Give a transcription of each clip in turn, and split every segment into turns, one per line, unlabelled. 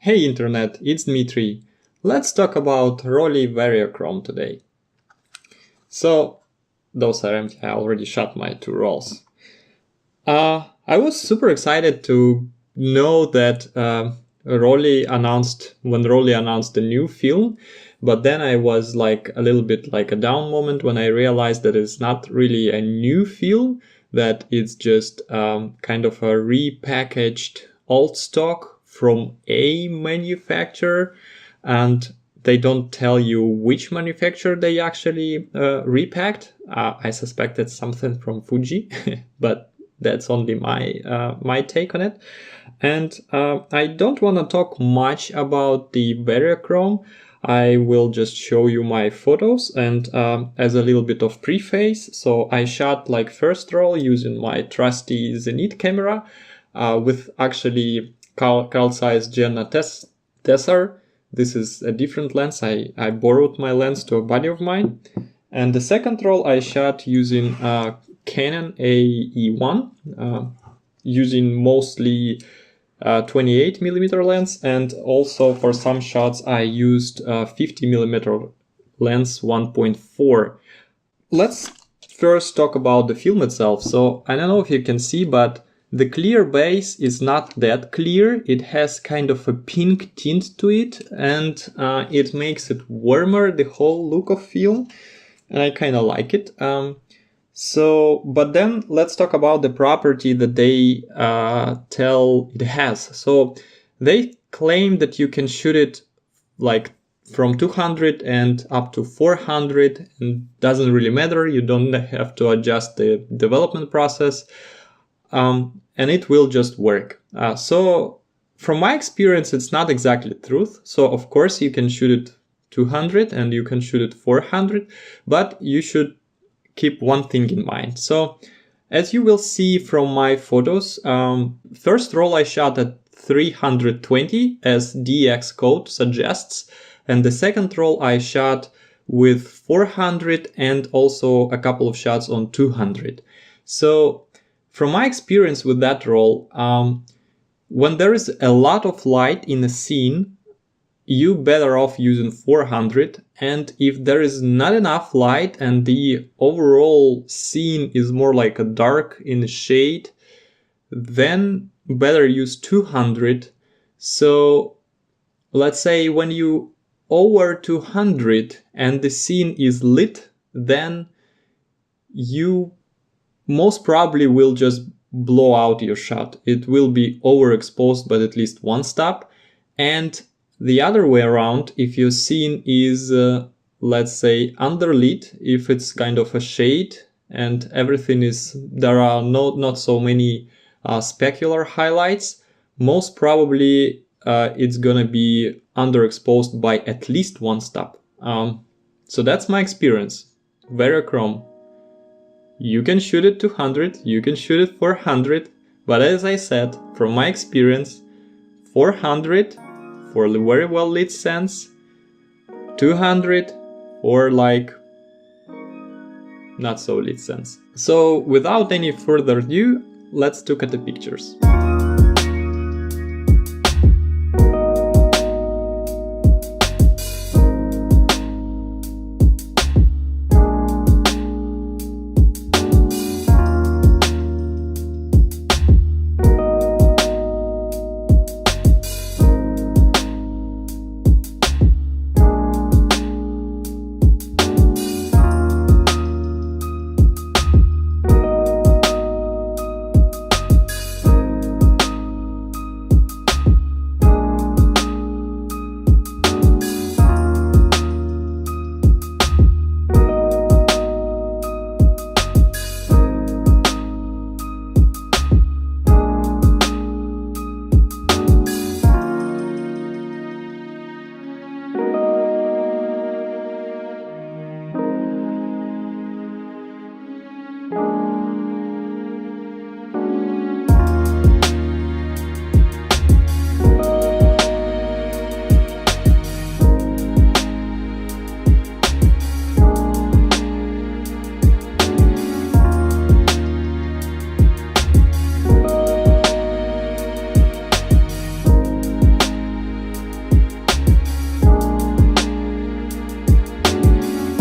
Hey Internet, it's Dmitry. Let's talk about Rollei Vario today. So, those are empty, I already shot my two rolls. I was super excited to know that Rollei announced the new film, but then I was like a little bit like a down moment when I realized that it's not really a new film, that it's just kind of a repackaged old stock from a manufacturer, and they don't tell you which manufacturer they actually repacked. I suspect it's something from Fuji, but that's only my take on it. And I don't want to talk much about the Vario. I will just show you my photos and as a little bit of preface. So I shot like first roll using my trusty Zenit camera with actually Carl Zeiss Zenit Tessar. This is a different lens. I borrowed my lens to a buddy of mine. And the second roll I shot using Canon AE1, using mostly 28mm lens, and also for some shots I used 50mm lens 1.4. Let's first talk about the film itself. So I don't know if you can see, but the clear base is not that clear. It has kind of a pink tint to it, and it makes it warmer, the whole look of film, and I kind of like it. But then let's talk about the property that they tell it has. So they claim that you can shoot it like from 200 and up to 400, and doesn't really matter. You don't have to adjust the development process. And it will just work. So from my experience, it's not exactly the truth. So of course you can shoot it 200 and you can shoot it 400, but you should keep one thing in mind. So as you will see from my photos, first roll I shot at 320 as DX code suggests, and the second roll I shot with 400 and also a couple of shots on 200. So from my experience with that roll, when there is a lot of light in a scene, you better off using 400. And if there is not enough light and the overall scene is more like a dark in the shade, then better use 200. So let's say when you over 200 and the scene is lit, then you most probably will just blow out your shot. It will be overexposed by at least one stop. And the other way around, if your scene is, let's say, underlit, if it's kind of a shade and everything is, there are not so many specular highlights, most probably it's gonna be underexposed by at least one stop. So that's my experience. Vario. You can shoot it 200, you can shoot it 400, but as I said, from my experience, 400 for the very well lit sense, 200 for like not so lit sense. So without any further ado, let's look at the pictures.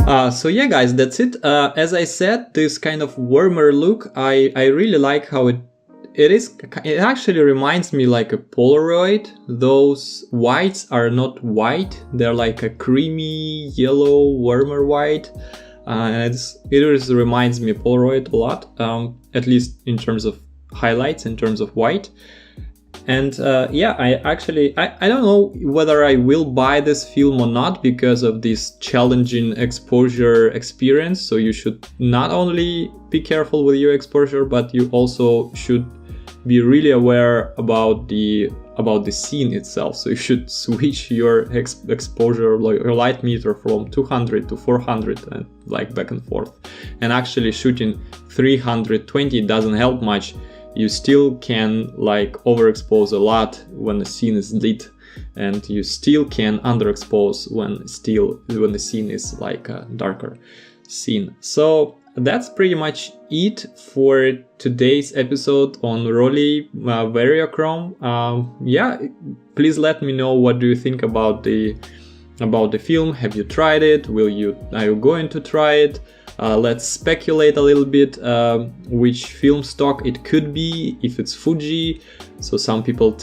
So yeah, guys, that's it. As I said, this kind of warmer look, I really like how it actually reminds me like a Polaroid. Those whites are not white, they're like a creamy yellow warmer white. And it reminds me of Polaroid a lot, at least in terms of highlights, in terms of white. And yeah, I don't know whether I will buy this film or not because of this challenging exposure experience. So you should not only be careful with your exposure, but you also should be really aware about the scene itself. So you should switch your exposure, like your light meter, from 200 to 400 and like back and forth. And actually shooting 320 doesn't help much. You still can like overexpose a lot when the scene is lit, and you still can underexpose when the scene is like a darker scene. So that's pretty much it for today's episode on Rollei Variochrome. Yeah, please let me know what do you think about the film. Have you tried it? Are you going to try it? Let's speculate a little bit which film stock it could be, if it's Fuji. So some people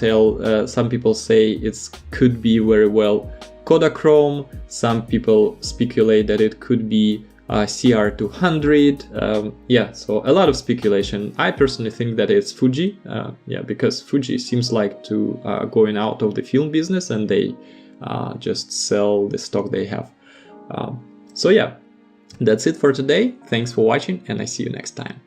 say it could be very well Kodachrome. Some people speculate that it could be CR200. Yeah, so a lot of speculation. I personally think that it's Fuji. Yeah, because Fuji seems like to going out of the film business, and they just sell the stock they have. So yeah. That's it for today. Thanks for watching, and I see you next time.